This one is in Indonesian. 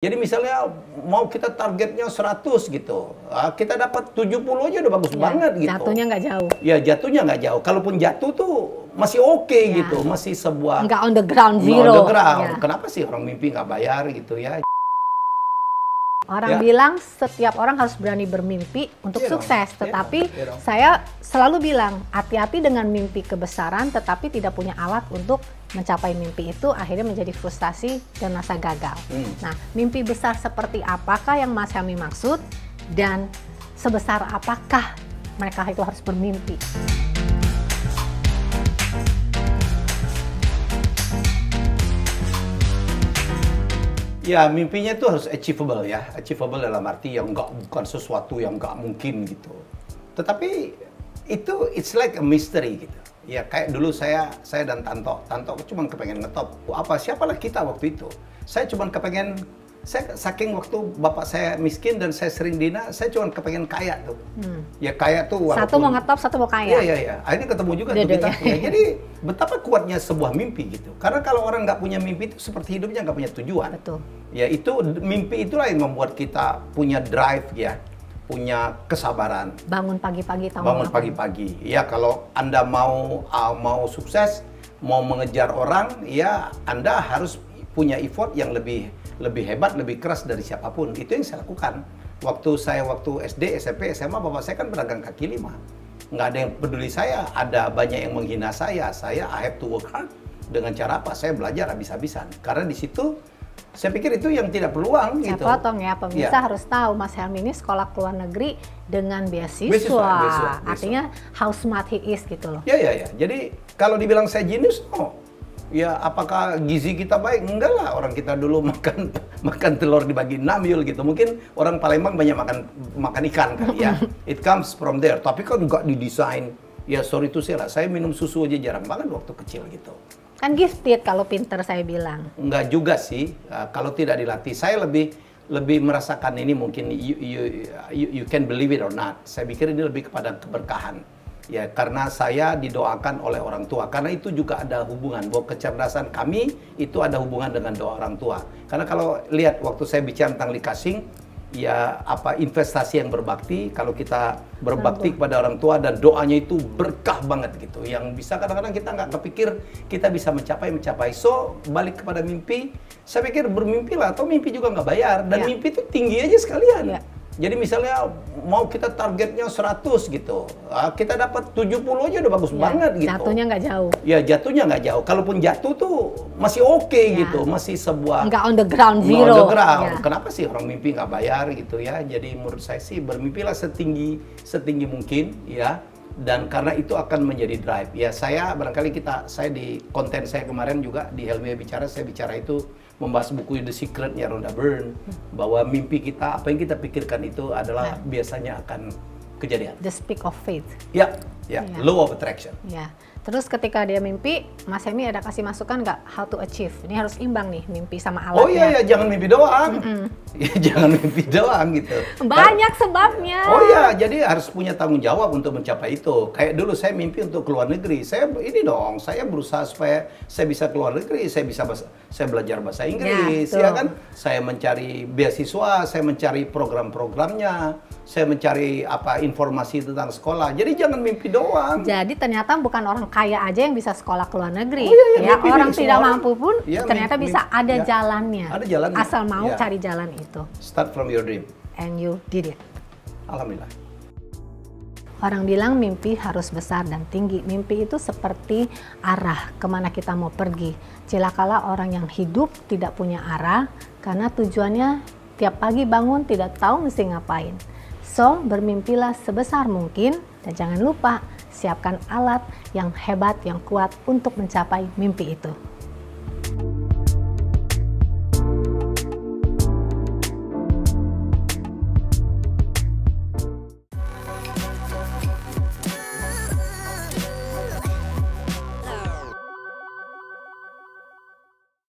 Jadi misalnya mau kita targetnya 100 gitu, kita dapat 70 aja udah bagus banget gitu. Jatuhnya nggak jauh. Ya jatuhnya nggak jauh. Kalaupun jatuh tuh masih oke gitu, masih sebuah. Nggak on the ground zero. On the ground. Kenapa sih orang mimpi nggak bayar gitu ya? Orang bilang setiap orang harus berani bermimpi untuk sukses, tetapi saya selalu bilang hati-hati dengan mimpi kebesaran tetapi tidak punya alat untuk mencapai mimpi itu, akhirnya menjadi frustasi dan rasa gagal. Nah, mimpi besar seperti apakah yang Mas Helmy maksud dan sebesar apakah mereka itu harus bermimpi? Ya, mimpinya itu harus achievable ya. Achievable dalam arti yang bukan sesuatu yang nggak mungkin gitu. Tetapi itu it's like a mystery gitu. Ya kayak dulu saya dan Tanto cuma kepengen ngetop. Siapalah kita waktu itu. Saya cuma kepengen, saya saking waktu bapak saya miskin dan saya sering dina, saya cuma kepengen kaya tuh. Ya kaya tuh walaupun, satu mau ngetop, satu mau kaya. Iya. Akhirnya ketemu juga tuh kita. Ya, jadi betapa kuatnya sebuah mimpi gitu. Karena kalau orang nggak punya mimpi itu seperti hidupnya nggak punya tujuan. Betul. Ya itu mimpi itulah yang membuat kita punya drive ya, punya kesabaran. Bangun pagi-pagi tahu Bangun pagi-pagi. Ya kalau Anda mau sukses, mau mengejar orang, ya Anda harus punya effort yang lebih hebat, lebih keras dari siapapun. Itu yang saya lakukan. Waktu SD, SMP, SMA, bapak saya kan pedagang kaki lima. Nggak ada yang peduli saya, ada banyak yang menghina saya. I have to work hard. Dengan cara apa? Saya belajar habis-habisan. Karena di situ saya pikir itu yang tidak peluang gitu. Saya potong ya, pemirsa harus tahu Mas Helmy ini sekolah ke luar negeri dengan beasiswa. Artinya how smart he is gitu loh. Ya. Jadi kalau dibilang saya jenius, ya apakah gizi kita baik? Enggak lah, orang kita dulu makan telur dibagi 6 yul gitu. Mungkin orang Palembang banyak makan ikan kan ya. It comes from there. Tapi kan nggak didesain. Ya sorry to say lah, saya minum susu aja jarang banget waktu kecil gitu. Kan gifted kalau pinter saya bilang. Enggak juga sih, kalau tidak dilatih. Saya lebih merasakan ini mungkin you can believe it or not. Saya pikir ini lebih kepada keberkahan. Ya, karena saya didoakan oleh orang tua. Karena itu juga ada hubungan bahwa kecerdasan kami itu ada hubungan dengan doa orang tua. Karena kalau lihat waktu saya bicara tentang likasing, ya investasi yang berbakti, kalau kita berbakti kepada orang tua dan doanya itu berkah banget gitu, yang bisa kadang-kadang kita nggak kepikir kita bisa mencapai. So balik kepada mimpi, saya pikir bermimpilah, atau mimpi juga nggak bayar, dan mimpi itu tinggi aja sekalian. Jadi misalnya mau kita targetnya 100 gitu, kita dapat 70 aja udah bagus banget gitu. Jatuhnya nggak jauh. Ya jatuhnya nggak jauh. Kalaupun jatuh tuh masih oke gitu, masih sebuah. Nggak on the ground zero. On the ground. Kenapa sih orang mimpi nggak bayar gitu ya? Jadi menurut saya sih bermimpilah setinggi mungkin ya. Dan karena itu akan menjadi drive. Ya saya barangkali saya di konten saya kemarin juga di Helmy Bicara, saya bicara itu membahas buku The Secret-nya Rhonda Byrne, bahwa mimpi kita, apa yang kita pikirkan itu adalah biasanya akan kejadian. The speak of faith. Ya. Law of attraction. Ya. Terus ketika dia mimpi, Mas Helmy ada kasih masukan nggak how to achieve? Ini harus imbang nih mimpi sama alatnya. Oh iya, jangan mimpi doang. Ya, jangan mimpi doang gitu. Banyak sebabnya. Oh iya, jadi harus punya tanggung jawab untuk mencapai itu. Kayak dulu saya mimpi untuk keluar negeri. Saya berusaha supaya saya bisa keluar negeri, saya belajar bahasa Inggris, ya kan? Saya mencari beasiswa, saya mencari program-programnya, saya mencari informasi tentang sekolah. Jadi jangan mimpi doang. Jadi ternyata bukan orang kaya aja yang bisa sekolah ke luar negeri. Orang tidak mampu pun ternyata bisa ada jalannya. Ada jalannya. Asal mau cari jalan itu. Start from your dream. And you did it. Alhamdulillah. Orang bilang mimpi harus besar dan tinggi. Mimpi itu seperti arah kemana kita mau pergi. Cilakalah orang yang hidup tidak punya arah karena tujuannya tiap pagi bangun tidak tahu mesti ngapain. So, bermimpilah sebesar mungkin dan jangan lupa siapkan alat yang hebat, yang kuat untuk mencapai mimpi itu.